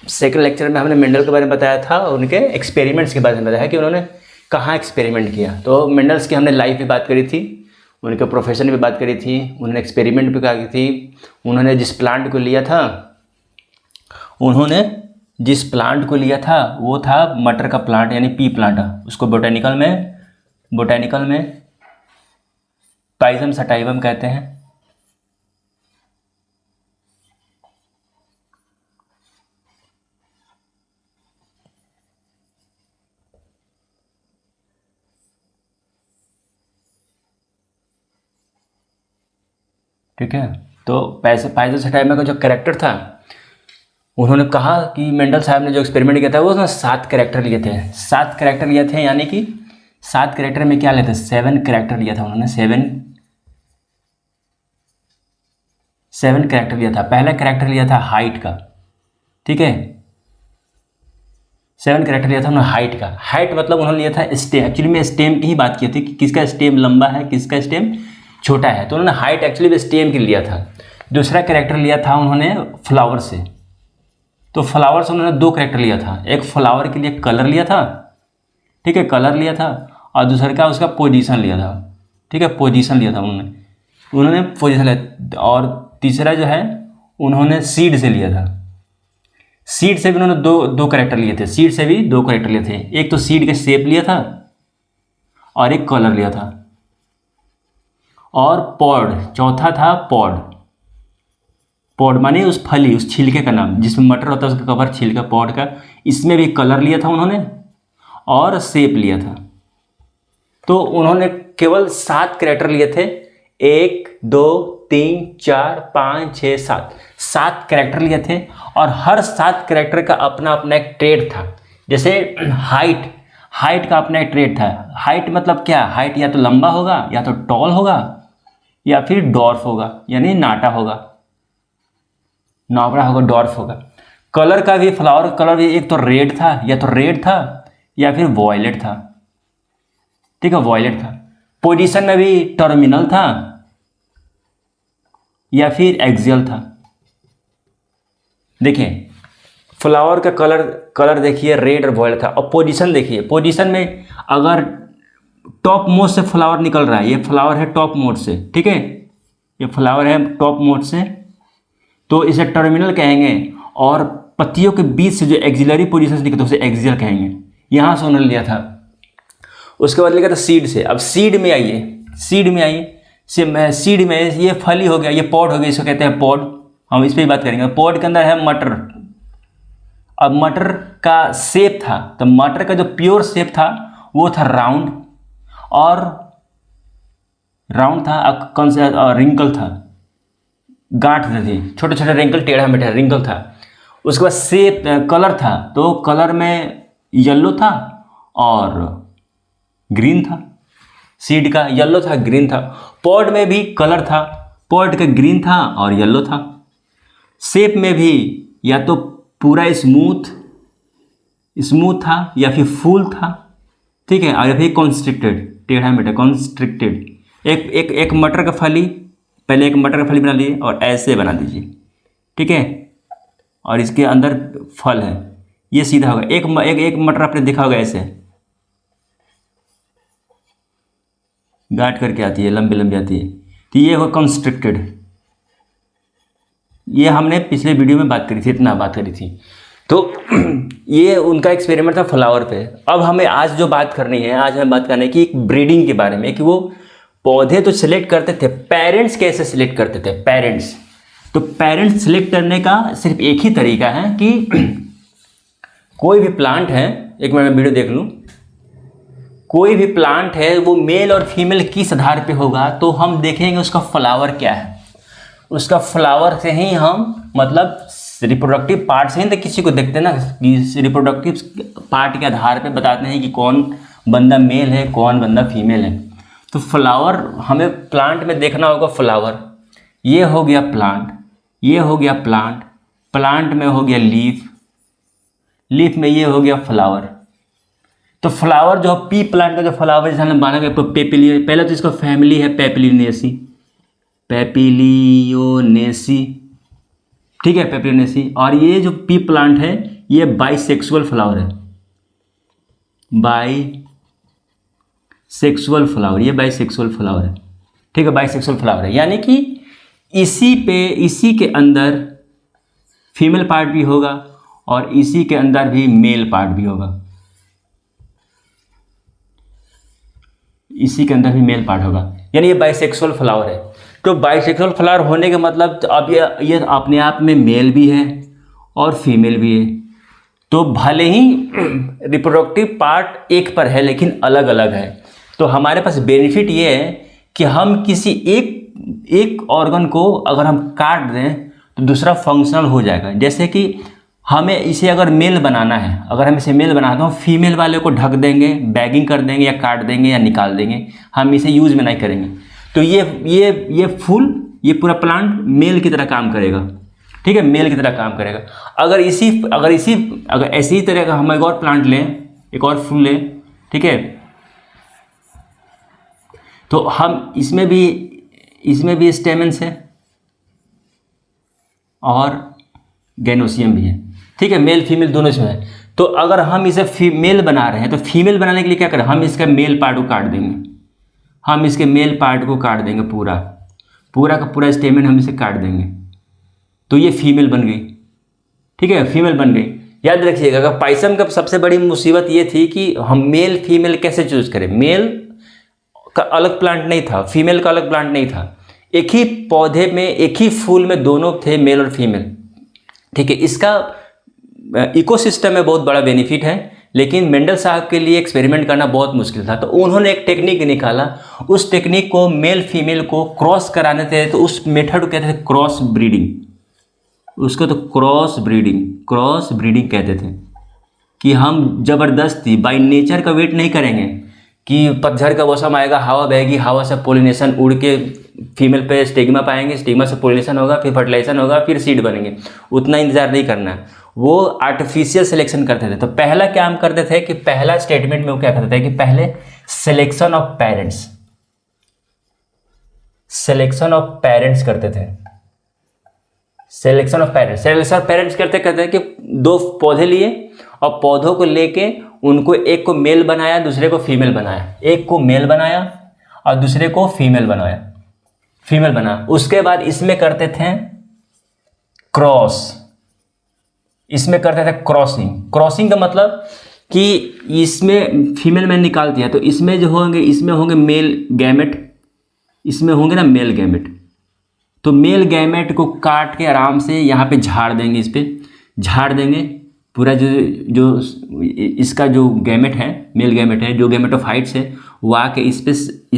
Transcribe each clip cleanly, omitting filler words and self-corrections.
Second lecture में हमने Mendel के बारे में बताया था और उनके एक्सपेरिमेंट्स के बारे में बताया कि उन्होंने कहाँ एक्सपेरिमेंट किया। तो मेंडल्स की हमने लाइफ भी बात करी थी, उनके प्रोफेशन भी बात करी थी, उन्होंने एक्सपेरिमेंट भी करी थी। उन्होंने जिस प्लांट को लिया था वो था मटर का प्लांट यानी पी प्लांट। उसको बोटेनिकल में पाइजम सटाइवम कहते हैं। ठीक है, तो पाइजम सटाइवम का जो कैरेक्टर था, उन्होंने कहा कि मेंडल साहब ने जो एक्सपेरिमेंट किया था वो उसमें 7 कैरेक्टर लिए थे। 7 कैरेक्टर लिए थे यानी कि 7 कैरेक्टर में क्या लेते, 7 कैरेक्टर लिया था उन्होंने। 7 कैरेक्टर लिया था। पहला कैरेक्टर लिया था हाइट का, ठीक है, 7 कैरेक्टर लिया था उन्होंने हाइट का। हाइट मतलब उन्होंने लिया था स्टेम। एक्चुअली में स्टेम की ही बात की थी कि किसका स्टेम लंबा है किसका स्टेम छोटा है, तो उन्होंने हाइट एक्चुअली में स्टेम के लिया था। दूसरा कैरेक्टर लिया था उन्होंने फ्लावर से। तो फ्लावर से उन्होंने 2 कैरेक्टर लिया था। एक फ्लावर के लिए कलर लिया था, ठीक है, कलर लिया था, और दूसरा का उसका पोजीशन लिया था, ठीक है, पोजीशन लिया था उन्होंने पोजीशन लिया। और तीसरा जो है उन्होंने सीड से लिया था। सीड से भी उन्होंने दो कैरेक्टर लिए थे। सीड से भी 2 कैरेक्टर लिए थे। एक तो सीड का शेप लिया था और एक कलर लिया था। और पॉड, चौथा था पॉड माने उस फली, उस छिलके का नाम, जिसमें मटर होता है उसका कवर छिलका पॉड का। इसमें भी कलर लिया था उन्होंने और शेप लिया था। तो उन्होंने केवल 7 कैरेक्टर लिए थे। 1 2 3 4 5 6 7 कैरेक्टर लिए थे। और हर 7 कैरेक्टर का अपना अपना एक ट्रेड था। जैसे हाइट का अपना एक ट्रेड था। हाइट मतलब क्या, हाइट या तो लंबा होगा या तो टॉल होगा या फिर डॉर्फ होगा, यानी नाटा होगा, नावड़ा होगा, डॉर्फ होगा। कलर का भी, फ्लावर कलर भी एक तो रेड था या फिर वॉयलेट था, ठीक है, वॉयलेट था। पोजीशन में भी टर्मिनल था या फिर एक्सियल था। देखिए फ्लावर का कलर देखिए रेड और वॉयलेट था। और पोजीशन देखिए, पोजीशन में अगर टॉप मोस्ट से फ्लावर निकल रहा है, ये फ्लावर है टॉप मोस्ट से, ठीक है, ये फ्लावर है टॉप मोस्ट से, तो इसे टर्मिनल कहेंगे। और पत्तियों के बीच से जो एक्सिलरी पोजीशन से निकलते उसे एक्सियल कहेंगे। यहाँ से उन्होंने लिया था। उसके बाद लिखा था सीड से। अब सीड में ये फली हो गया, ये पॉड हो गया, इसको कहते हैं पॉड। हम इस पर भी बात करेंगे। पॉड के अंदर है मटर। अब मटर का शेप था, तो मटर का जो प्योर शेप था वो था राउंड था। कौन सा रिंकल था, गांठ थी, छोटे छोटे रिंकल, टेढ़ा मेढ़ा रिंकल था। उसके बाद शेप कलर था, तो कलर में येलो था और ग्रीन था। सीड का येलो था, ग्रीन था। पॉड में भी कलर था, पॉड का ग्रीन था और येलो था। शेप में भी या तो पूरा स्मूथ था या फिर फूल था, ठीक है, और फिर कॉन्स्ट्रिक्टेड, टेढ़ा मेढ़ा, कॉन्स्ट्रिक्टेड। एक मटर का फली, पहले एक मटर का फली बना लीजिए और ऐसे बना दीजिए, ठीक है, और इसके अंदर फल है, ये सीधा होगा। एक मटर आपने देखा होगा ऐसे गांठ करके आती है, लंबी लंबी आती है, तो ये होगा कॉन्स्ट्रिक्टेड। ये हमने पिछले वीडियो में बात करी थी, इतना बात करी थी। तो ये उनका एक्सपेरिमेंट था फ्लावर पे। अब हमें आज जो बात करनी है, आज हमें बात करनी है कि एक ब्रीडिंग के बारे में, कि वो पौधे तो सिलेक्ट करते थे, पेरेंट्स कैसे सिलेक्ट करते थे, पेरेंट्स। तो पेरेंट्स सिलेक्ट करने का सिर्फ एक ही तरीका है कि कोई भी प्लांट है, एक मिनट में वीडियो देख लूँ, कोई भी प्लांट है वो मेल और फीमेल किस आधार पे होगा, तो हम देखेंगे उसका फ्लावर क्या है। उसका फ्लावर से ही हम, मतलब रिप्रोडक्टिव पार्ट से ही तो किसी को देखते हैं ना, कि रिप्रोडक्टिव पार्ट के आधार पे बताते हैं कि कौन बंदा मेल है कौन बंदा फीमेल है। तो फ्लावर हमें प्लांट में देखना होगा। फ्लावर ये हो गया प्लांट, ये हो गया प्लांट, प्लांट में हो गया लीफ में ये हो गया फ्लावर। तो फ्लावर जो पी प्लांट का जो फ्लावर जैसे हमने माना गया पेपिलियो, पहले तो इसका फैमिली है पेपिलियोनेसी, ठीक है, पेपरोनेसी। और ये जो पी प्लांट है ये बाइसेक्सुअल फ्लावर है, बाइसेक्सुअल फ्लावर, ये बाइसेक्सुअल फ्लावर है, ठीक है, बाइसेक्सुअल फ्लावर है। यानी कि इसी के अंदर फीमेल पार्ट भी होगा और इसी के अंदर भी मेल पार्ट भी होगा, इसी के अंदर भी मेल पार्ट होगा, यानी ये बाइसेक्सुअल फ्लावर है। तो बाइसेक्सुअल फ्लावर होने का मतलब अब ये अपने आप में मेल भी है और फीमेल भी है। तो भले ही रिप्रोडक्टिव पार्ट एक पर है लेकिन अलग अलग है। तो हमारे पास बेनिफिट ये है कि हम किसी एक ऑर्गन को अगर हम काट दें तो दूसरा फंक्शनल हो जाएगा। जैसे कि हमें इसे अगर मेल बनाना है, अगर हम इसे मेल बनाते हैं, हम फीमेल वाले को ढक देंगे, बैगिंग कर देंगे या काट देंगे या निकाल देंगे, हम इसे यूज में नहीं करेंगे। तो ये पूरा प्लांट मेल की तरह काम करेगा, ठीक है, मेल की तरह काम करेगा। अगर ऐसी ही तरह का हम एक और प्लांट लें, एक और फूल लें, ठीक है, तो हम इसमें भी स्टेमेंस है और गैनोसियम भी है, ठीक है, मेल फीमेल दोनों इसमें है। तो अगर हम इसे फीमेल बना रहे हैं तो फीमेल बनाने के लिए क्या करें, हम इसका मेल पार्ट को काट देंगे, हम इसके मेल पार्ट को काट देंगे, पूरा का पूरा स्टेमेन हम इसे काट देंगे, तो ये फीमेल बन गई, ठीक है, फीमेल बन गई। याद रखिएगा कि पाइसम का सबसे बड़ी मुसीबत ये थी कि हम मेल फीमेल कैसे चूज करें। मेल का अलग प्लांट नहीं था, फीमेल का अलग प्लांट नहीं था, एक ही पौधे में, एक ही फूल में दोनों थे, मेल और फीमेल, ठीक है। इसका इकोसिस्टम में बहुत बड़ा बेनिफिट है, लेकिन मेंडल साहब के लिए एक्सपेरिमेंट करना बहुत मुश्किल था। तो उन्होंने एक टेक्निक निकाला, उस टेक्निक को मेल फीमेल को क्रॉस कराने थे, तो उस मेथड को कहते थे क्रॉस ब्रीडिंग, उसको तो क्रॉस ब्रीडिंग कहते थे। कि हम ज़बरदस्ती बाय नेचर का वेट नहीं करेंगे कि पतझड़ का मौसम आएगा, हवा बहेगी, हवा से पोलिनेशन उड़ के फीमेल पे स्टिग्मा पाएंगे, स्टिग्मा से पोलिनेशन होगा, फिर फर्टिलाइजेशन होगा, फिर सीड बनेंगे, उतना इंतजार नहीं करना है। वो आर्टिफिशियल सिलेक्शन करते थे। तो पहला क्या हम करते थे कि पहला स्टेटमेंट में वो क्या करते थे कि पहले सिलेक्शन ऑफ पेरेंट्स करते थे। सिलेक्शन ऑफ पेरेंट्स करते कि दो पौधे लिए और पौधों को लेके उनको एक को मेल बनाया, दूसरे को फीमेल बनाया, एक को मेल बनाया और दूसरे को फीमेल बना। उसके बाद इसमें करते थे क्रॉसिंग का मतलब कि इसमें फीमेल मैंने निकाल दिया तो इसमें जो होंगे, इसमें होंगे मेल गैमेट, इसमें होंगे ना मेल गैमेट। तो मेल गैमेट को काट के आराम से यहाँ पे झाड़ देंगे, इस पर झाड़ देंगे पूरा जो इसका जो गैमेट है, मेल गैमेट है, जो गैमेट ऑफ हाइट्स है, वो आके इस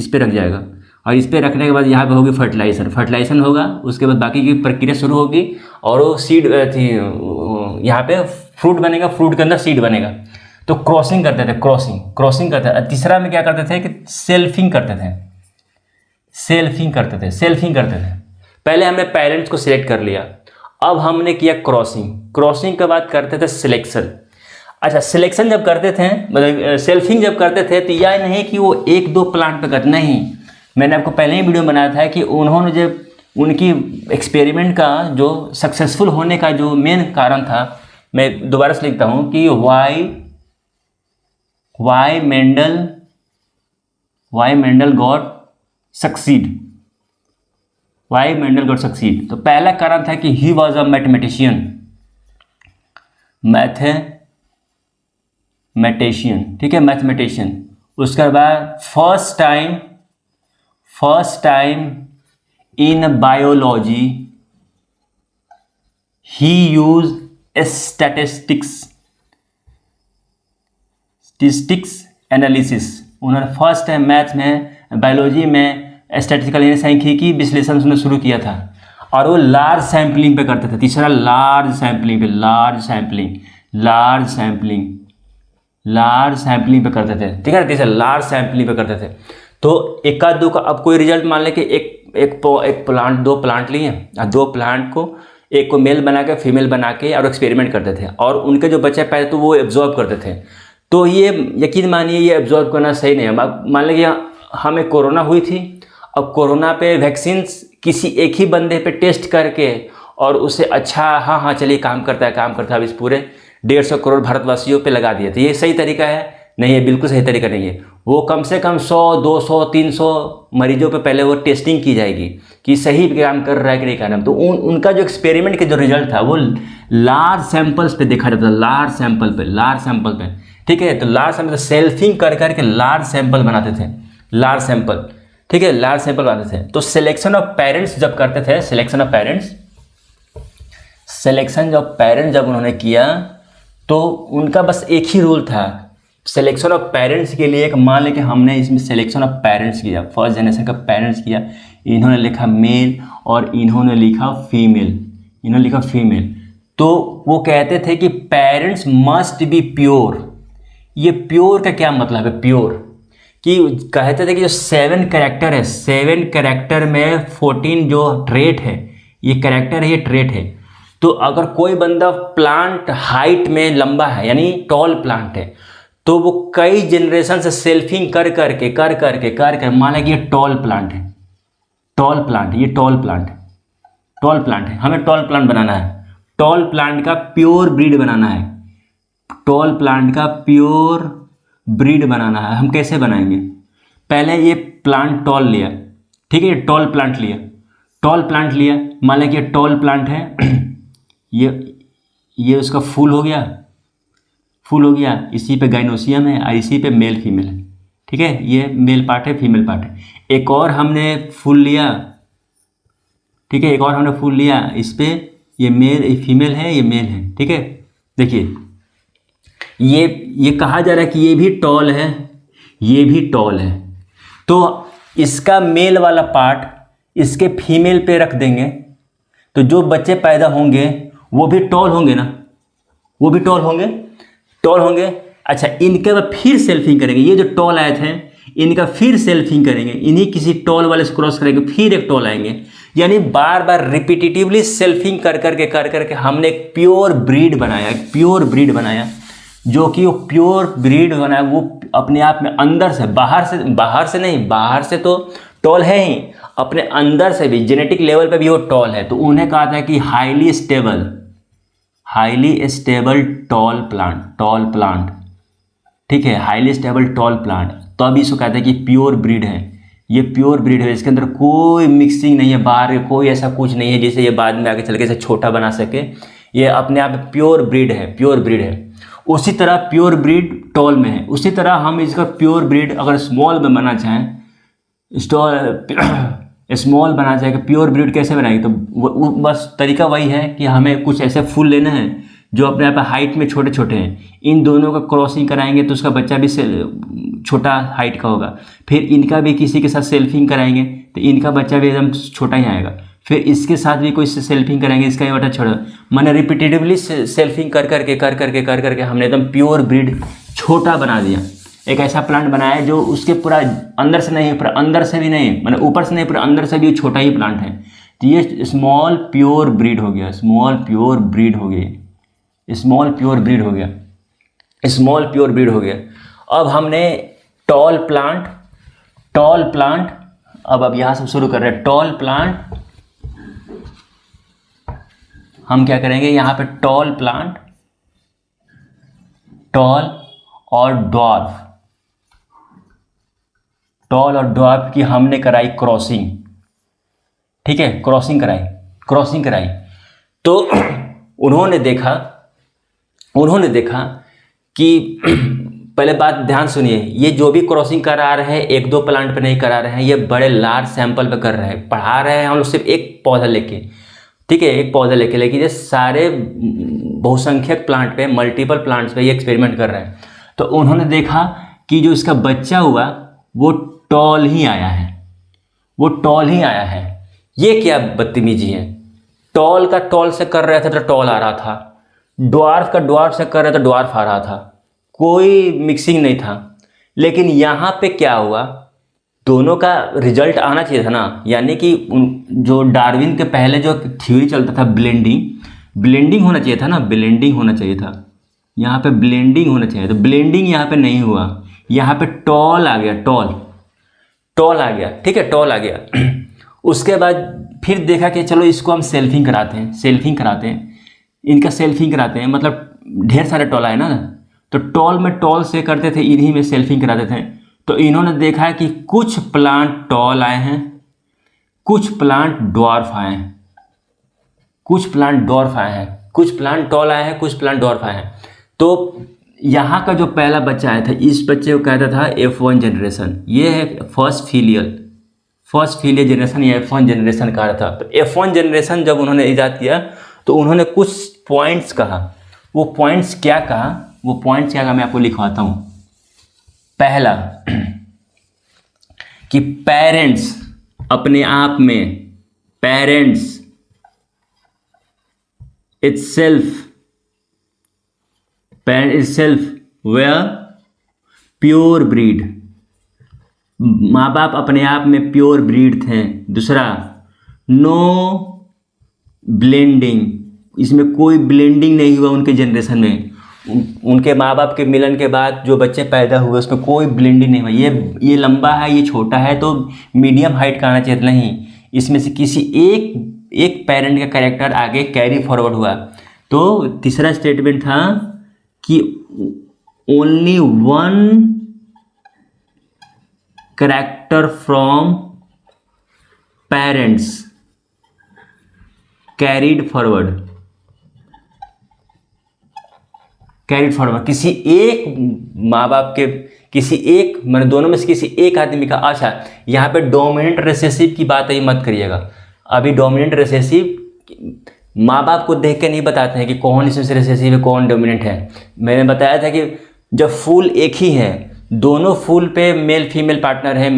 पे रख जाएगा। और इस पे रखने के बाद यहाँ पे होगी फर्टिलाइजेशन होगा। उसके बाद बाकी की प्रक्रिया शुरू होगी और वो सीड थी, यहाँ पे फ्रूट बनेगा, फ्रूट के अंदर सीड बनेगा। तो क्रॉसिंग करते थे, क्रॉसिंग करते थे। तीसरा में क्या करते थे कि सेल्फिंग करते थे। पहले हमने पेरेंट्स को सिलेक्ट कर लिया, अब हमने किया क्रॉसिंग के बाद करते थे सिलेक्शन। अच्छा, सिलेक्शन जब करते थे, मतलब सेल्फिंग जब करते थे, तो यह नहीं कि वो एक दो प्लांट पे करते, नहीं। मैंने आपको पहले ही वीडियो बनाया था कि उन्होंने जब उनकी एक्सपेरिमेंट का जो सक्सेसफुल होने का जो मेन कारण था, मैं दोबारा से लिखता हूँ कि वाई मेंडल गॉट सक्सीड। तो पहला कारण था कि ही वॉज अ मैथमेटिशियन, ठीक है, मैथमेटिशियन। उसके बाद first time in biology he use statistics analysis. उन्होंने फर्स्ट टाइम मैथ में, बायोलॉजी में स्टैटिस्टिकल यानी सांख्यिकी विश्लेषण उसने शुरू किया था। और वो लार्ज सैम्पलिंग पे करते थे। तीसरा लार्ज सैम्पलिंग पे करते थे, ठीक है। तीसरा लार्ज सैम्पलिंग पे करते थे। तो एक आध दो का अब कोई रिजल्ट मान ले कि एक प्लांट, दो प्लांट लिए, दो प्लांट को एक को मेल बना के फीमेल बना के और एक्सपेरिमेंट करते थे, और उनके जो बच्चे पैदा तो वो एब्जॉर्ब करते थे। तो ये यकीन मानिए ये एब्जॉर्ब करना सही नहीं है। मान लीजिए हमें कोरोना हुई थी, अब कोरोना पे वैक्सीन किसी एक ही बंदे पे टेस्ट करके और उसे अच्छा हाँ हाँ चलिए काम करता है, अब इस पूरे 150 करोड़ भारतवासियों पे लगा दिया। तो ये सही तरीका है? नहीं, ये बिल्कुल सही तरीका नहीं है। वो कम से कम 100, 200, 300 मरीजों पे पहले वो टेस्टिंग की जाएगी कि सही काम कर रहा है कि नहीं कर रहा है। तो उनका जो एक्सपेरिमेंट का जो रिजल्ट था वो लार्ज सैंपल्स पे देखा जाता था, लार्ज सैंपल पे। ठीक है, तो लार्ज सैंपल सेल्फिंग कर करके लार्ज सैंपल बनाते थे, लार्ज सैंपल। ठीक है, लार्ज सैंपल बनाते थे। तो सिलेक्शन ऑफ पेरेंट्स जब करते थे, सिलेक्शन ऑफ पेरेंट्स जब उन्होंने किया तो उनका बस एक ही रूल था सिलेक्शन ऑफ पेरेंट्स के लिए। एक मान लें कि हमने इसमें सिलेक्शन ऑफ पेरेंट्स किया, फर्स्ट जनरेशन का पेरेंट्स किया, इन्होंने लिखा मेल और इन्होंने लिखा फीमेल, तो वो कहते थे कि पेरेंट्स मस्ट बी प्योर। ये प्योर का क्या मतलब है? प्योर कि कहते थे कि जो 7 कैरेक्टर है, 7 कैरेक्टर में 14 जो ट्रेट है, ये कैरेक्टर है, ये ट्रेट है। तो अगर कोई बंदा प्लांट हाइट में लंबा है यानी टॉल प्लांट है, तो वो कई जनरेशन से सेल्फिंग कर करके मान लें कि ये टॉल प्लांट है, टॉल प्लांट है, हमें टॉल प्लांट बनाना है, टॉल प्लांट का प्योर ब्रीड बनाना है, टॉल प्लांट का प्योर ब्रीड बनाना है। हम कैसे बनाएंगे? पहले ये प्लांट टॉल लिया, ठीक है, टॉल प्लांट लिया, मान लें कि ये टॉल प्लांट है, ये उसका फूल हो गया, इसी पे गाइनोसियम है और इसी पे मेल फीमेल है। ठीक है, ये मेल पार्ट है, फीमेल पार्ट है। एक और हमने फूल लिया, ठीक है, इस पे ये मेल, ये फीमेल है, ये मेल है। ठीक है, देखिए ये कहा जा रहा है कि ये भी टॉल है, ये भी टॉल है, तो इसका मेल वाला पार्ट इसके फीमेल पे रख देंगे, तो जो बच्चे पैदा होंगे वो भी टॉल होंगे ना, वो भी टॉल होंगे। अच्छा, इनके बाद फिर सेल्फिंग करेंगे, ये जो टॉल आए थे इनका फिर सेल्फिंग करेंगे, इन्हीं किसी टॉल वाले से क्रॉस करेंगे, फिर एक टॉल आएंगे। यानी बार बार रिपीटेटिवली सेल्फिंग कर करके हमने एक प्योर ब्रीड बनाया, जो कि वो प्योर ब्रीड बनाया वो अपने आप में अंदर से, बाहर से नहीं, बाहर से तो टॉल है ही, अपने अंदर से भी जेनेटिक लेवल पे भी वो टॉल है। तो उन्हें कहा था कि हाईली स्टेबल टॉल प्लांट, ठीक है, हाईली स्टेबल टॉल प्लांट। तो अभी इसको कहते हैं कि प्योर ब्रीड है, ये प्योर ब्रीड है, इसके अंदर कोई मिक्सिंग नहीं है, बाहर कोई ऐसा कुछ नहीं है जिसे ये बाद में आगे चल के इसे छोटा बना सके। ये अपने आप प्योर ब्रीड है। उसी तरह प्योर ब्रीड टॉल में है, उसी तरह हम इसका प्योर ब्रीड अगर स्मॉल में बनाना चाहें, स्मॉल बनाना चाहें, प्योर ब्रीड कैसे बनाएंगे? तो बस तरीका वही है कि हमें कुछ ऐसे फूल लेना है जो अपने आप हाइट में छोटे छोटे हैं, इन दोनों का क्रॉसिंग कराएंगे तो उसका बच्चा भी छोटा हाइट का होगा। फिर इनका भी किसी के साथ सेल्फिंग कराएंगे तो इनका बच्चा भी एकदम छोटा ही आएगा। फिर इसके साथ भी कोई सेल्फिंग कराएंगे, इसका भी बच्चा छोटा। मैंने रिपीटेटिवली सेल्फिंग कर करके हमने एकदम प्योर ब्रीड छोटा बना दिया। एक ऐसा प्लांट बनाया जो उसके पूरा अंदर से नहीं, पूरा अंदर से भी नहीं, मैंने ऊपर से नहीं, पूरा अंदर से भी छोटा ही प्लांट है। तो ये स्मॉल प्योर ब्रीड हो गया, स्मॉल प्योर ब्रीड हो गया। अब हमने टॉल प्लांट, अब यहाँ से शुरू कर रहे हैं। टॉल प्लांट हम क्या करेंगे, यहाँ पे टॉल प्लांट, टॉल और ड्वार्फ की हमने कराई क्रॉसिंग, ठीक है, क्रॉसिंग कराई। तो उन्होंने देखा कि पहले बात ध्यान सुनिए, ये जो भी क्रॉसिंग करा रहे हैं 1-2 प्लांट पे नहीं करा रहे हैं, ये बड़े लार्ज सैंपल पे कर रहे हैं। पढ़ा रहे हैं हम लोग सिर्फ एक पौधा लेके, ठीक है, एक पौधा लेके, लेकिन ये सारे बहुसंख्यक प्लांट पे, मल्टीपल प्लांट्स पे ये एक्सपेरिमेंट कर रहे हैं। तो उन्होंने देखा कि जो इसका बच्चा हुआ वो टॉल ही आया है। ये क्या बदतमीजी है? टॉल का टॉल से कर रहे थे तो टॉल आ रहा था, ड्वार्फ का ड्वार्फ से कर रहे थे तो ड्वार्फ आ रहा था, कोई मिक्सिंग नहीं था। लेकिन यहाँ पे क्या हुआ, दोनों का रिजल्ट आना चाहिए था ना। यानी कि जो डार्विन के पहले जो थ्योरी चलता था ब्लेंडिंग होना चाहिए था ना, यहाँ पे ब्लेंडिंग होना चाहिए। तो ब्लेंडिंग यहाँ पे नहीं हुआ, यहाँ पे टॉल आ गया, ठीक है, टॉल आ गया। उसके बाद फिर देखा कि चलो इसको हम सेल्फिंग कराते हैं, इनका सेल्फिंग कराते हैं, मतलब ढेर सारे टॉल आए ना, तो टॉल में टॉल से करते थे, इन्हीं में सेल्फिंग कराते थे। तो इन्होंने देखा कि कुछ प्लांट टॉल आए हैं, कुछ प्लांट डॉर्फ आए हैं, कुछ प्लांट डॉर्फ आए हैं, कुछ प्लांट टॉल आए हैं, कुछ प्लांट डॉर्फ आए हैं। तो यहाँ का जो पहला बच्चा आया था, इस बच्चे को कहता था F1 जनरेशन। ये है फर्स्ट फीलियल जनरेशन या F1 जनरेशन कहा था। तो F1 जनरेशन जब उन्होंने ईजाद किया तो उन्होंने कुछ पॉइंट्स कहा। वो पॉइंट्स क्या कहा मैं आपको लिखवाता हूँ। पहला कि पेरेंट्स अपने आप में, parents itself were pure breed, माँ बाप अपने आप में प्योर ब्रीड थे। दूसरा, नो ब्लेंडिंग, इसमें कोई ब्लेंडिंग नहीं हुआ उनके जनरेशन में। उनके माँ बाप के मिलन के बाद जो बच्चे पैदा हुए उसमें कोई ब्लेंडिंग नहीं हुआ। ये लंबा है, ये छोटा है, तो मीडियम हाइट का आना चाहिए। नहीं, इसमें से किसी एक पेरेंट का कैरेक्टर आगे कैरी फॉरवर्ड हुआ। तो तीसरा स्टेटमेंट था कि only one character from parents carried forward, किसी एक माँ बाप के, किसी एक मतलब दोनों में से किसी एक आदमी का। अच्छा, यहाँ पे डोमिनेंट रिसेसिव की बात ही मत करिएगा। अभी डोमिनेंट रिसेसिव माँ बाप को देख के नहीं बताते हैं कि कौन इसमें से रिसेसिव है, कौन डोमिनेंट है। मैंने बताया था कि जब फूल एक ही है, दोनों फूल पे मेल फीमेल पार्टनर है,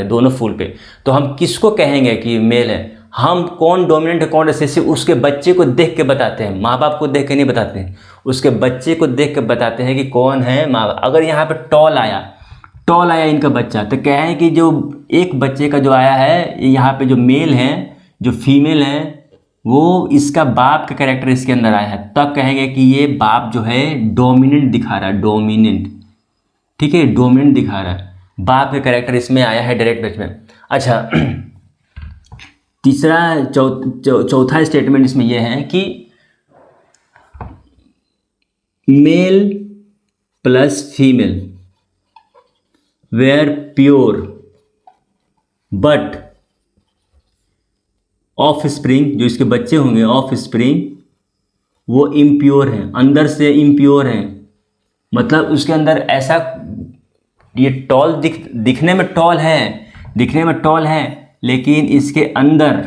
दोनों फूल पे, तो हम किसको कहेंगे कि मेल है? हम कौन डोमिनेंट है कौन रिसेसिव उसके बच्चे को देख के बताते हैं, माँ बाप को देख के नहीं बताते हैं। उसके बच्चे को देख के बताते हैं कि कौन है माँ बाप। अगर यहाँ पे टॉल आया इनका बच्चा, तो क्या है कि जो एक बच्चे का जो आया है, यहाँ पे जो मेल है जो फीमेल है, वो इसका बाप का कैरेक्टर इसके अंदर आया है, तब कहेंगे कि ये बाप जो है डोमिनेंट दिखा रहा है, डोमिनेंट। ठीक है, डोमिनेंट दिखा रहा है, बाप का कैरेक्टर इसमें आया है डायरेक्ट बेच में। अच्छा, तीसरा चौथा स्टेटमेंट इसमें यह है कि male plus female where pure but offspring, जो इसके बच्चे होंगे ऑफ स्प्रिंग, वो इम्प्योर हैं, अंदर से इम्प्योर हैं। मतलब उसके अंदर ऐसा, ये टॉल दिखने में टॉल है, लेकिन इसके अंदर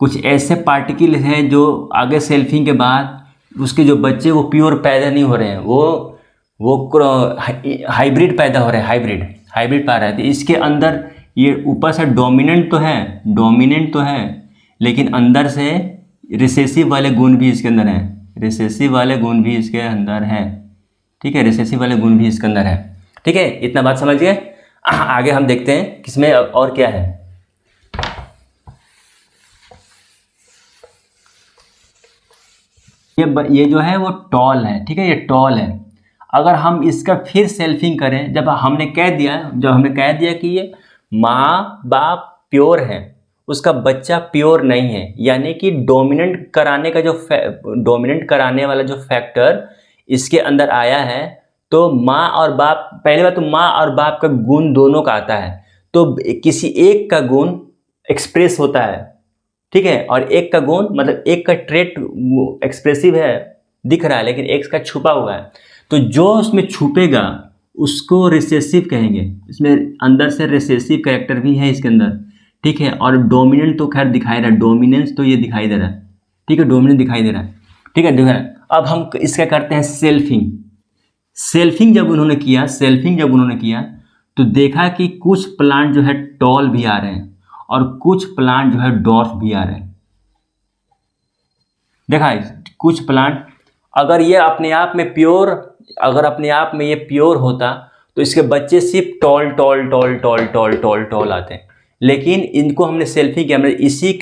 कुछ ऐसे पार्टिकल हैं जो आगे सेल्फिंग के बाद उसके जो बच्चे वो प्योर पैदा नहीं हो रहे हैं, वो हाइब्रिड पैदा हो रहे हैं, हाइब्रिड पा रहे हैं। तो इसके अंदर ये ऊपर से डोमिनेंट तो है, लेकिन अंदर से रिसेसिव वाले गुण भी इसके अंदर हैं, ठीक है, रिसेसिव वाले गुण भी इसके अंदर है। ठीक है, इतना बात समझ गए। आगे हम देखते हैं किसमें और क्या है। ये जो है वो टॉल है, ठीक है, ये टॉल है। अगर हम इसका फिर सेल्फिंग करें, जब हमने कह दिया कि ये माँ बाप प्योर है, उसका बच्चा प्योर नहीं है, यानी कि डोमिनेंट कराने वाला जो फैक्टर इसके अंदर आया है, तो माँ और बाप, पहली बात तो माँ और बाप का गुण दोनों का आता है, तो किसी एक का गुण एक्सप्रेस होता है, ठीक है, और एक का गुण मतलब एक का ट्रेट एक्सप्रेसिव है, दिख रहा है, लेकिन एक का छुपा हुआ है। तो जो उसमें छुपेगा उसको रिसेसिव कहेंगे। इसमें अंदर से रिसेसिव कैरेक्टर भी है इसके अंदर, ठीक है। और डोमिनेंट तो खैर दिखाई रहा है, डोमिनेंस तो ये दिखाई दे रहा है, ठीक है, डोमिनेंट दिखाई दे रहा है, ठीक है, दिखा रहा है। अब हम इसका करते हैं सेल्फिंग जब उन्होंने किया तो देखा कि कुछ प्लांट जो है टॉल भी आ रहे हैं और कुछ प्लांट जो है डॉर्फ भी आ रहे हैं। देखा, कुछ प्लांट अगर ये अपने आप में ये प्योर होता तो इसके बच्चे सिर्फ टॉल आते हैं, लेकिन इनको हमने सेल्फी किया, मतलब इसी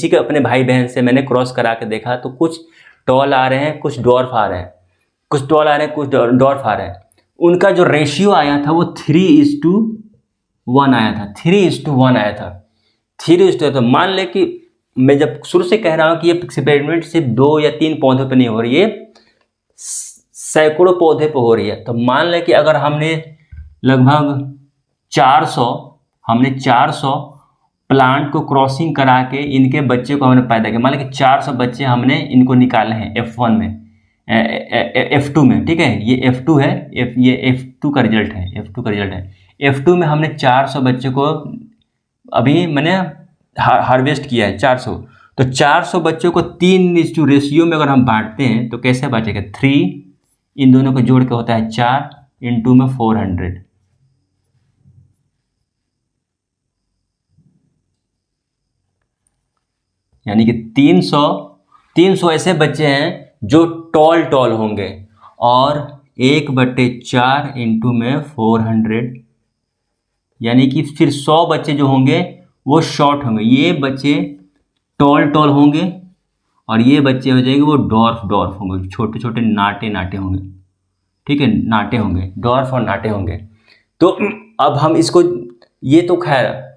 के अपने भाई बहन से मैंने क्रॉस करा के देखा, तो कुछ टॉल आ रहे हैं, कुछ डॉर्फ आ रहे हैं, कुछ डॉर्फ आ रहे हैं। उनका जो रेशियो आया था वो 3:1 आया था, 3:1 आया था। 3:2। तो मान ले कि मैं जब शुरू से कह रहा हूँ कि ये एक्सपेरिमेंट सिर्फ 2 या 3 पौधों पर नहीं हो रही है, सैकड़ों पौधे पर हो रही है। तो मान लें कि अगर हमने लगभग 400 प्लांट को क्रॉसिंग करा के इनके बच्चे को हमने पैदा किया, मान लें कि 400 बच्चे हमने इनको निकाले हैं F1 में, F2 में, ठीक है, ये F2 है, ये F2 का रिजल्ट है, F2 में हमने 400 बच्चे को अभी मैंने हार्वेस्ट किया है 400। तो 400 बच्चों को 3:1 रेशियो में अगर हम बांटते हैं तो कैसे बचेगा, 3 इन दोनों को जोड़ के होता है 4 × 2 में 400। यानी कि 300 ऐसे बच्चे हैं जो टॉल होंगे, और 1/4 × में 400, यानी कि फिर 100 बच्चे जो होंगे वो शॉर्ट होंगे। ये बच्चे टॉल होंगे और ये बच्चे हो जाएंगे वो डॉर्फ होंगे, छोटे छोटे नाटे होंगे, ठीक है, नाटे होंगे, डॉर्फ और नाटे होंगे। तो अब हम इसको, ये तो खैर,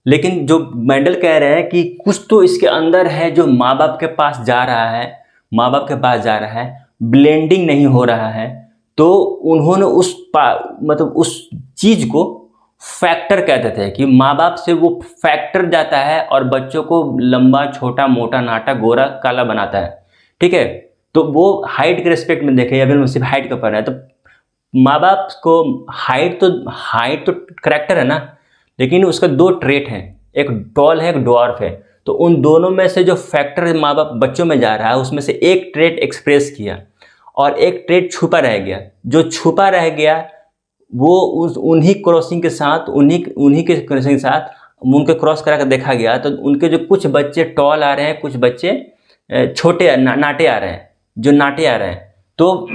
लेकिन जो मेंडल कह रहे हैं कि कुछ तो इसके अंदर है जो माँ बाप के पास जा रहा है, ब्लेंडिंग नहीं हो रहा है। तो उन्होंने उस चीज़ को फैक्टर कहते थे कि माँ बाप से वो फैक्टर जाता है और बच्चों को लंबा, छोटा, मोटा, नाटा, गोरा, काला बनाता है, ठीक है। तो वो हाइट के रिस्पेक्ट में देखें, अभी सिर्फ हाइट का पढ़ रहे हैं, तो माँ बाप को हाइट तो करेक्टर है ना, लेकिन उसका 2 ट्रेट हैं, एक टॉल है, एक डॉर्फ है। तो उन दोनों में से जो फैक्टर माँ बाप बच्चों में जा रहा है उसमें से एक ट्रेट एक्सप्रेस किया और एक ट्रेट छुपा रह गया। जो छुपा रह गया वो उन्हीं क्रॉसिंग के साथ उनके क्रॉस करा कर देखा गया। तो उनके जो कुछ बच्चे टॉल आ रहे हैं, कुछ बच्चे छोटे नाटे आ रहे हैं। तो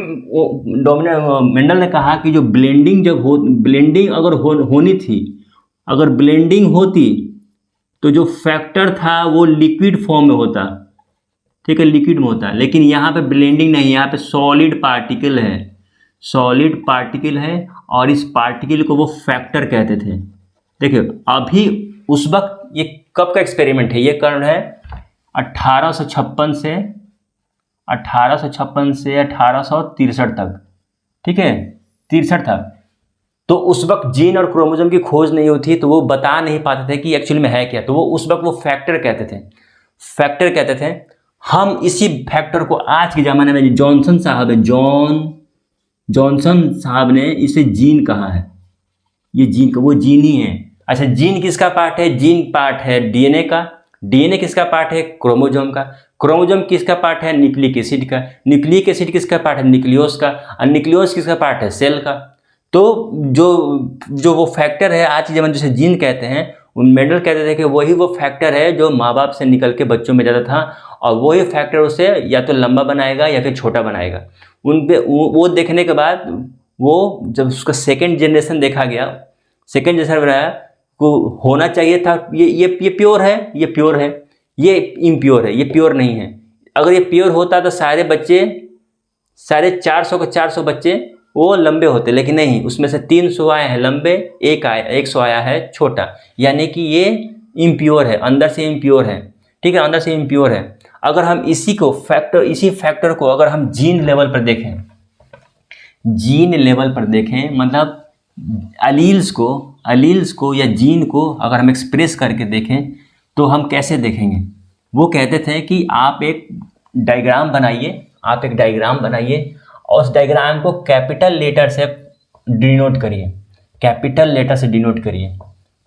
मेंडल ने कहा कि जो ब्लेंडिंग अगर होनी थी, अगर ब्लेंडिंग होती तो जो फैक्टर था वो लिक्विड फॉर्म में होता, ठीक है, लिक्विड में होता। लेकिन यहाँ पे ब्लेंडिंग नहीं, यहाँ पे सॉलिड पार्टिकल है और इस पार्टिकल को वो फैक्टर कहते थे। देखिए अभी उस वक्त, ये कब का एक्सपेरिमेंट है, ये कर्ण है 1856 से 1863 तक, ठीक है, 63 तक। तो उस वक्त जीन और क्रोमोसोम की खोज नहीं हुई थी, तो वो बता नहीं पाते थे कि एक्चुअली में है क्या। तो वो उस वक्त वो फैक्टर कहते थे। हम इसी फैक्टर को आज के ज़माने में जॉनसन साहब ने इसे जीन कहा है। ये जीन का, वो जीन ही है। अच्छा, जीन किसका पार्ट है? जीन पार्ट है डीएनए का। डीएनए किसका पार्ट है? क्रोमोसोम का। क्रोमोसोम किसका पार्ट है? न्यूक्लिक एसिड का। न्यूक्लिक एसिड किसका पार्ट है? न्यूक्लियोस का। और न्यूक्लियोस किसका पार्ट है? सेल का। तो जो वो फैक्टर है आज के ज़माने जिसे जीन कहते हैं, उन मेंडल कहते थे कि वही वो फैक्टर है जो माँ बाप से निकल के बच्चों में जाता था, और वही फैक्टर उसे या तो लंबा बनाएगा या फिर छोटा बनाएगा। वो देखने के बाद वो जब उसका सेकेंड जनरेशन देखा गया, सेकेंड जनरेशन बनाया को होना चाहिए था ये प्योर है, ये प्योर है, ये इम्प्योर है, ये प्योर नहीं है। अगर ये प्योर होता तो सारे बच्चे, सारे 400 के 400 बच्चे वो लंबे होते, लेकिन नहीं, उसमें से 300 आए हैं लंबे, 100 आया है छोटा, यानी कि ये इम्प्योर है, अंदर से इम्प्योर है, ठीक है, अंदर से इम्प्योर है। अगर हम इसी फैक्टर को अगर हम जीन लेवल पर देखें, मतलब अलील्स को या जीन को अगर हम एक्सप्रेस करके देखें तो हम कैसे देखेंगे? वो कहते थे कि आप एक डायग्राम बनाइए और उस डायग्राम को कैपिटल लेटर से डिनोट करिए,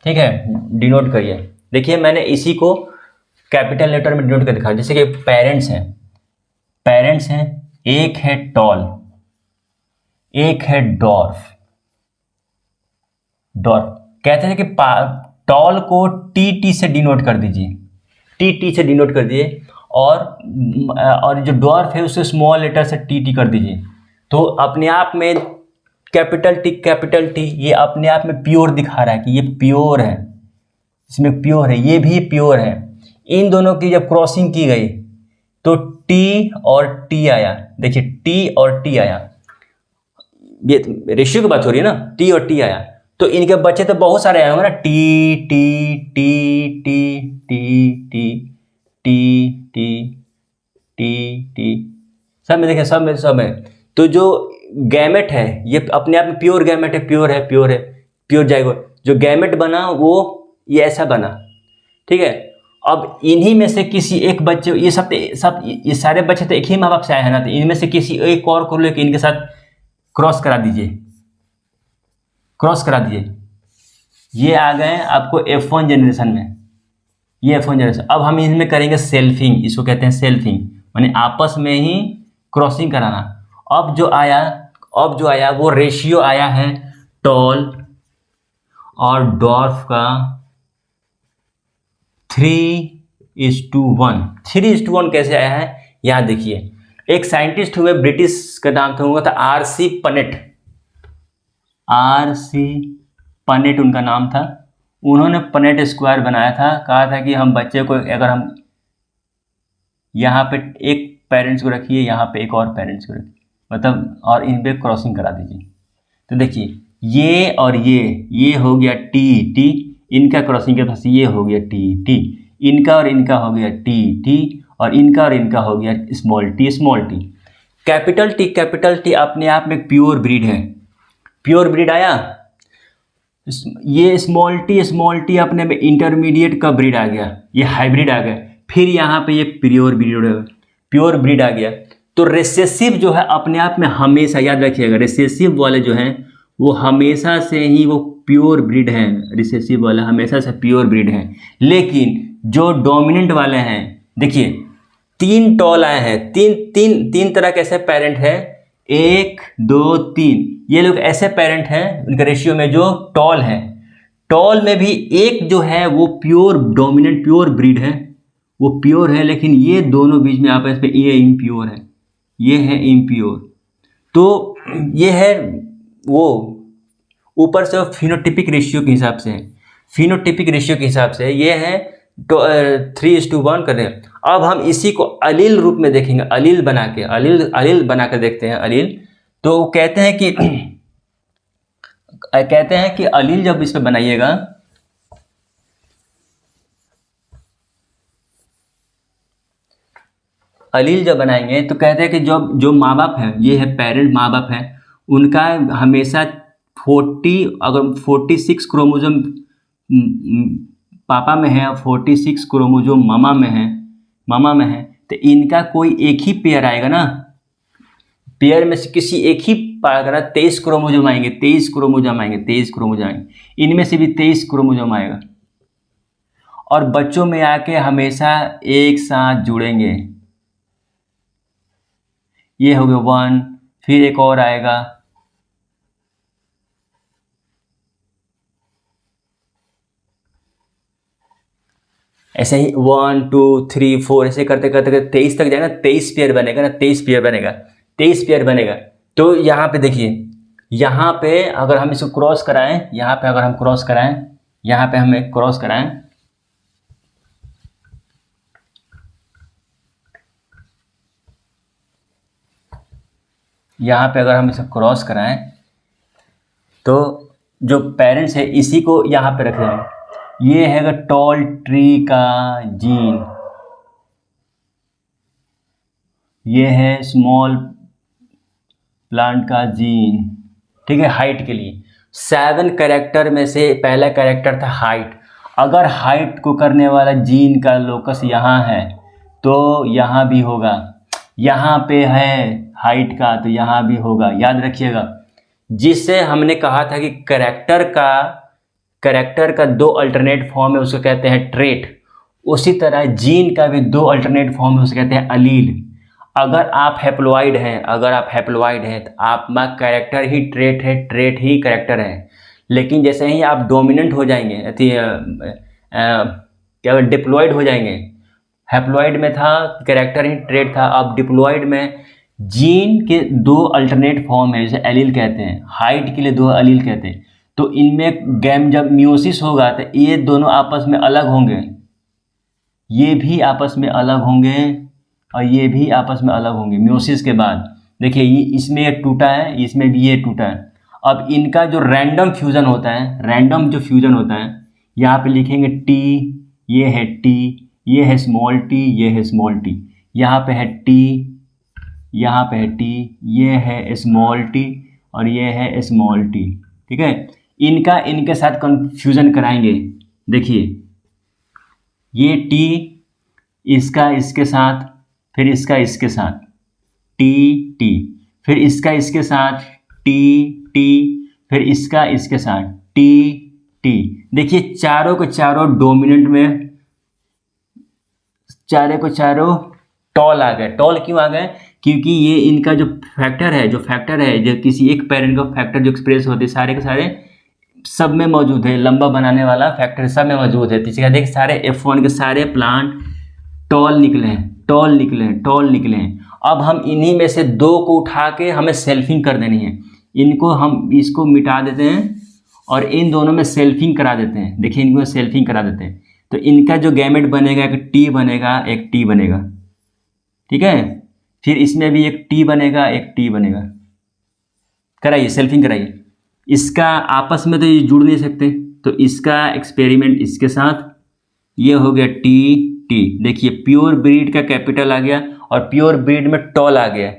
ठीक है, डिनोट करिए। देखिए मैंने इसी को कैपिटल लेटर में डिनोट कर दिखा। जैसे कि पेरेंट्स हैं, एक है टॉल, एक है डॉर्फ। कहते हैं कि टॉल को टी से डिनोट कर दीजिए, और जो डॉर्फ है उसे स्मॉल लेटर से टी कर दीजिए। तो अपने आप में कैपिटल टी ये अपने आप में प्योर दिखा रहा है कि ये प्योर है, इसमें प्योर है, ये भी प्योर है। इन दोनों की जब क्रॉसिंग की गई तो टी और टी आया। देखिए टी और टी आया, ये रेशियो की बात हो रही है ना, टी और टी आया। तो इनके बच्चे तो बहुत सारे आए होंगे ना, T T T T T T T T T T, सब में देखें, सब में। तो जो गैमेट है ये अपने आप में प्योर गैमेट है, प्योर जाइगोट। जो गैमेट बना वो ये ऐसा बना, ठीक है। अब इन्हीं में से किसी एक बच्चे, ये सब ये सारे बच्चे तो एक ही माँ बाप से आए हैं ना, तो इनमें से किसी एक और को लेकर इनके साथ क्रॉस करा दीजिए, ये आ गए आपको F1 जनरेशन में, ये F1 जनरेशन। अब हम इनमें करेंगे सेल्फिंग, इसको कहते हैं सेल्फिंग, माने आपस में ही क्रॉसिंग कराना। अब जो आया वो रेशियो आया है टॉल और डॉर्फ का 3:1। 3:1 कैसे आया है यहाँ देखिए। एक साइंटिस्ट हुए, ब्रिटिश का नाम था R.C. पनेट उनका नाम था। उन्होंने पनेट स्क्वायर बनाया था, कहा था कि हम बच्चे को अगर हम यहाँ पे एक पेरेंट्स को रखिए, यहाँ पे एक और पेरेंट्स को रखिए, मतलब और इन पे क्रॉसिंग करा दीजिए। तो देखिए ये और ये हो गया टी, इनका क्रॉसिंग के पास ये हो गया टी, इनका और इनका हो गया टी, और इनका और इनका हो गया स्मॉल टी। कैपिटल टी अपने आप में प्योर ब्रीड है, प्योर ब्रीड आया। ये स्मॉल टी अपने में इंटरमीडिएट का ब्रीड आ गया, ये हाइब्रिड आ गया। फिर यहाँ पे ये प्योर ब्रीड आ गया। तो रिसेसिव जो है अपने आप में हमेशा, याद रखिएगा, रिसेसिव वाले जो हैं वो हमेशा से ही वो प्योर ब्रीड हैं, रिसेसिव वाले हमेशा से प्योर ब्रीड हैं। लेकिन जो डोमिनेंट वाले हैं, देखिए 3 टॉल आए हैं, तीन तरह के ऐसे पेरेंट हैं, 1 2 3, ये लोग ऐसे पेरेंट हैं उनके रेशियो में जो टॉल है। टॉल में भी एक जो है वो प्योर डोमिनेंट प्योर ब्रीड है, वो प्योर है, लेकिन ये दोनों बीच में आपस में ये इम्प्योर है, ये है इम्प्योर। तो ये है वो ऊपर से फिनोटिपिक रेशियो के हिसाब से, ये है तो 3:1 कर रहे हैं। अब हम इसी को अलील रूप में देखेंगे, अलील बना के देखते हैं अलील। तो कहते हैं कि अलील जब इस पे बनाइएगा, अलील जब बनाएंगे तो कहते हैं कि जो माँ बाप हैं, ये है पेरेंट माँ बाप हैं, उनका हमेशा 46 क्रोमोसोम पापा में है और 46 क्रोमोसोम मामा में है। तो इनका कोई एक ही पेयर आएगा ना, पेयर में से किसी एक ही पाएगा, 23 क्रोमोसोम आएंगे, 23 क्रोमोसोम आएंगे, इनमें से भी 23 क्रोमोसोम आएगा, और बच्चों में आके हमेशा एक साथ जुड़ेंगे। ये हो गया 1, फिर एक और आएगा, ऐसे ही 1 2 3 4 ऐसे करते 23 तक जाएगा, 23 पेयर बनेगा। तो यहाँ पे देखिए, यहाँ पे अगर हम इसको क्रॉस कराएं, यहाँ पे हमें क्रॉस कराएं, यहाँ पे अगर हम इसे क्रॉस कराएं, तो जो पेरेंट्स है इसी को यहाँ पे रख रहे हैं। ये है टॉल ट्री का जीन, ये है स्मॉल प्लांट का जीन, ठीक है, हाइट के लिए। 7 कैरेक्टर में से पहला कैरेक्टर था हाइट। अगर हाइट को करने वाला जीन का लोकस यहाँ है तो यहाँ भी होगा, यहाँ पे है हाइट का तो यहाँ भी होगा, याद रखिएगा। जिससे हमने कहा था कि कैरेक्टर का 2 अल्टरनेट फॉर्म है, उसको कहते हैं ट्रेट। उसी तरह जीन का भी 2 अल्टरनेट फॉर्म है, उसको कहते हैं अलील। अगर आप हैप्लॉइड हैं तो आप में कैरेक्टर ही ट्रेट है, ट्रेट ही कैरेक्टर है। लेकिन जैसे ही आप डोमिनेंट हो जाएंगे, क्या डिप्लॉयड हो जाएंगे, हैप्लॉइड में था कैरेक्टर ही ट्रेट था, अब डिप्लॉयड में जीन के 2 अल्टरनेट फॉर्म है, जैसे एलील कहते हैं, हाइट के लिए 2 एलील कहते हैं। तो इनमें जब मियोसिस होगा तो ये दोनों आपस में अलग होंगे, ये भी आपस में अलग होंगे और ये भी आपस में अलग होंगे मियोसिस के बाद। देखिए ये इसमें ये टूटा है, इसमें भी ये टूटा है। अब इनका जो रैंडम फ्यूज़न होता है, रैंडम जो फ्यूज़न होता है, यहाँ पे लिखेंगे टी, ये है टी, ये है स्मॉल टी, ये है स्मॉल टी, यहाँ पे है टी, यहाँ पे है टी, ये है स्मॉल टी और ये है स्मॉल टी। ठीक है, इनका इनके साथ कन्फ्यूज़न कराएंगे। देखिए ये टी, इसका इसके साथ, फिर इसका इसके साथ, टी टी, फिर इसका इसके साथ, टी टी, फिर इसका इसके साथ, टी टी। देखिए चारों को चारों डोमिनेंट में, चारों को चारों टॉल आ गए। टॉल क्यों आ गए? क्योंकि ये इनका जो फैक्टर है, जो किसी एक पेरेंट का फैक्टर जो एक्सप्रेस होते हैं सारे के सारे सब में मौजूद है, लंबा बनाने वाला फैक्टर सब में मौजूद है। तो देख सारे F1 के सारे प्लांट टॉल निकले हैं, टॉल निकले हैं, टॉल निकले हैं। अब हम इन्हीं में से दो को उठा के हमें सेल्फिंग कर देनी है। इनको हम इसको मिटा देते हैं और इन दोनों में सेल्फिंग करा देते हैं। देखिए इनको सेल्फिंग करा देते हैं तो इनका जो गैमेट बनेगा एक टी बनेगा, एक टी बनेगा। ठीक है, फिर इसमें भी एक टी बनेगा, एक टी बनेगा। कराइए, सेल्फिंग कराइए। इसका आपस में तो ये जुड़ नहीं सकते, तो इसका एक्सपेरिमेंट इसके साथ, ये हो गया टी टी। देखिए प्योर ब्रीड का कैपिटल आ गया और प्योर ब्रीड में टॉल आ गया।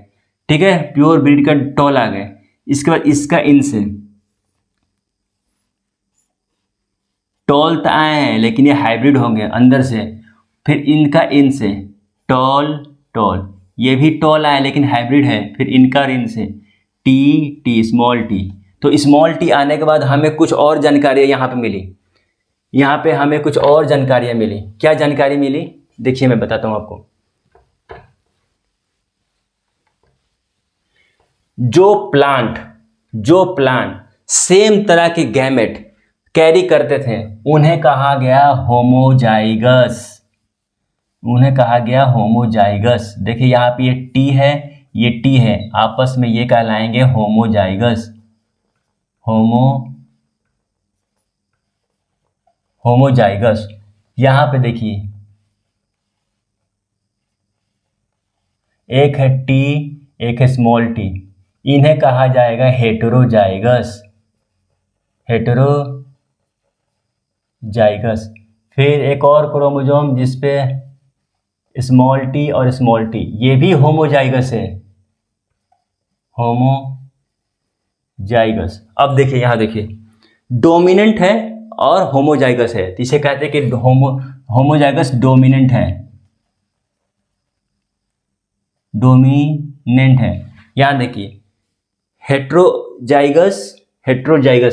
ठीक है, प्योर ब्रीड का टॉल आ गया। इसके बाद इसका इन से, टॉल तो आए हैं लेकिन ये हाइब्रिड होंगे अंदर से। फिर इनका इन से टॉल टॉल, ये भी टॉल आए लेकिन हाइब्रिड है। फिर इनका इन से टी टी, स्मॉल टी। तो स्मॉल टी आने के बाद हमें कुछ और जानकारियाँ यहाँ पे मिली। यहाँ पे हमें कुछ और जानकारियाँ मिली। क्या जानकारी मिली? देखिए मैं बताता हूँ आपको। जो प्लांट सेम तरह के गैमेट कैरी करते थे उन्हें कहा गया होमोजाइगस। उन्हें कहा गया होमोजाइगस। देखिए यहाँ पे ये टी है, ये टी है, आपस में ये कहलाएंगे होमोजाइगस। होमोजाइगस। यहाँ पे देखिए एक है टी, एक है स्मॉल टी, इन्हें कहा जाएगा हेटेरोजाइगस। हेटेरोजाइगस। फिर एक और क्रोमोसोम जिसपे स्मॉल टी और स्मॉल टी, ये भी होमोजाइगस है, होमोजाइगस। अब देखिए यहाँ देखिए डोमिनेंट है और होमोजाइगस है, तो इसे कहते हैं कि होमोजाइगस डोमिनेंट है, डोमिनेंट है। यहाँ देखिए हेट्रोजाइगस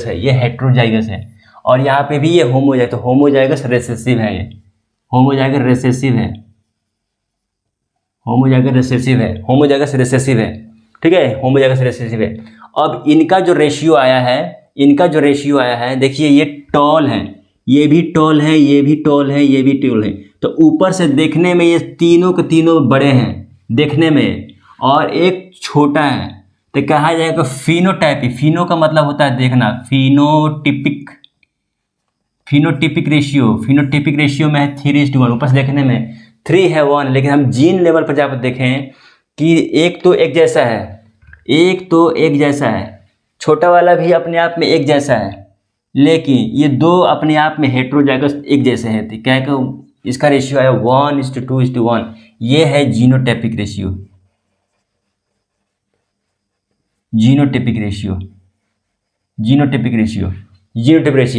है, ये हेट्रोजाइगस है। और यहाँ पे भी ये होमोजाइगस, तो होमोजाइगस रिसेसिव है, ये होमोजाइगस रिसेसिव है, होमोजाइगस रिसेसिव है। ठीक है, होमोजाइगस रिसेसिव है। अब इनका जो रेशियो आया है, देखिए ये टॉल है, ये भी टॉल है, ये भी टॉल है, ये भी टॉल है। तो ऊपर से देखने में ये तीनों के तीनों बड़े हैं देखने में, और एक छोटा है। तो कहा जाएगा फिनोटाइपिक। फिनो का मतलब होता है देखना, फिनोटिपिक रेशियो में है 3:1। ऊपर से देखने में 3 है 1, लेकिन हम जीन लेवल पर जाकर देखें कि एक तो एक जैसा है, छोटा वाला भी अपने आप में एक जैसा है, लेकिन ये दो अपने आप में हेट्रोजाइगस एक जैसे हैं। तो क्या कि इसका रेशियो है 1:2:1। ये है जीनोटाइपिक रेशियो।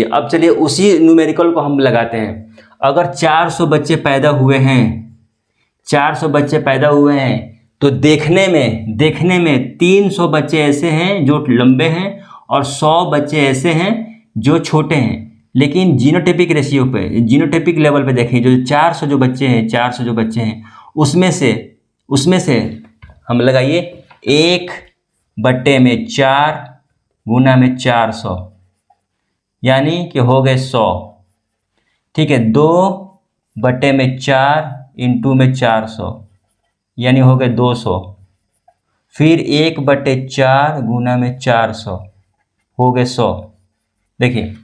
अब चलिए उसी न्यूमेरिकल को हम लगाते हैं। अगर 400 बच्चे पैदा हुए हैं तो देखने में 300 बच्चे ऐसे हैं जो लंबे हैं और 100 बच्चे ऐसे हैं जो छोटे हैं। लेकिन जीनोटाइपिक रेशियो पे, जीनोटाइपिक लेवल पे देखें, जो 400 जो बच्चे हैं उसमें से हम लगाइए 1/4 गुना में 400, यानी कि हो गए 100। ठीक है, 2/4 इंटू में 400, यानी हो गए 200। फिर 1/4 गुना में 400 हो गए 100। देखिए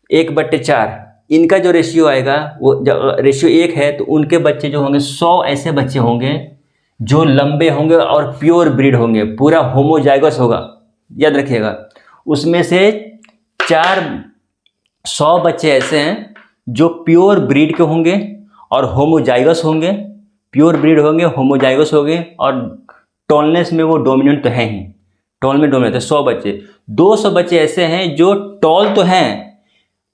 1/4 इनका जो रेशियो आएगा, वो रेशियो 1 है, तो उनके बच्चे जो होंगे 100 ऐसे बच्चे होंगे जो लंबे होंगे और प्योर ब्रीड होंगे, पूरा होमोजाइगस होगा। याद रखिएगा, उसमें से 100 बच्चे ऐसे हैं जो प्योर ब्रीड के होंगे और होमोजाइगस होंगे, प्योर ब्रीड होंगे, होमोजाइगस होंगे, और टॉलनेस में वो डोमिनेंट तो है ही, टॉल में डोमिनेंट है 100 बच्चे। 200 बच्चे ऐसे हैं जो टॉल तो हैं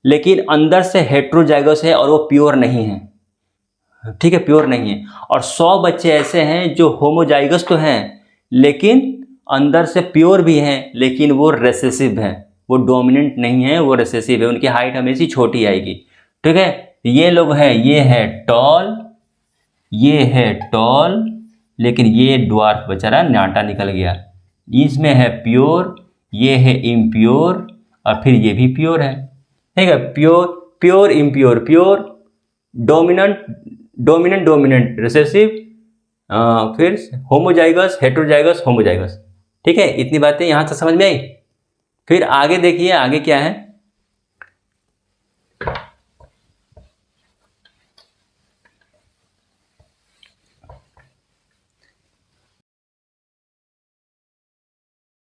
लेकिन अंदर से हेट्रोजाइगस है और वो प्योर नहीं है, ठीक है, प्योर नहीं है। और 100 बच्चे ऐसे हैं जो होमोजाइगस तो हैं लेकिन अंदर से प्योर भी हैं लेकिन वो रेसेसिव हैं, वो डोमिनेंट नहीं है, वो रेसेसिव है, उनकी हाइट हमेशा छोटी आएगी, ठीक है। ये लोग हैं, ये है टॉल, ये है टॉल, लेकिन ये ड्वार्फ बेचारा नाटा निकल गया। इसमें है प्योर, ये है इम्प्योर, और फिर ये भी प्योर है, ठीक है। Pure pure impure pure, dominant dominant dominant recessive, फिर होमोजाइगस हेट्रोजाइगस होमोजाइगस, ठीक है। इतनी बातें यहाँ से समझ में आई। फिर आगे देखिए आगे क्या है।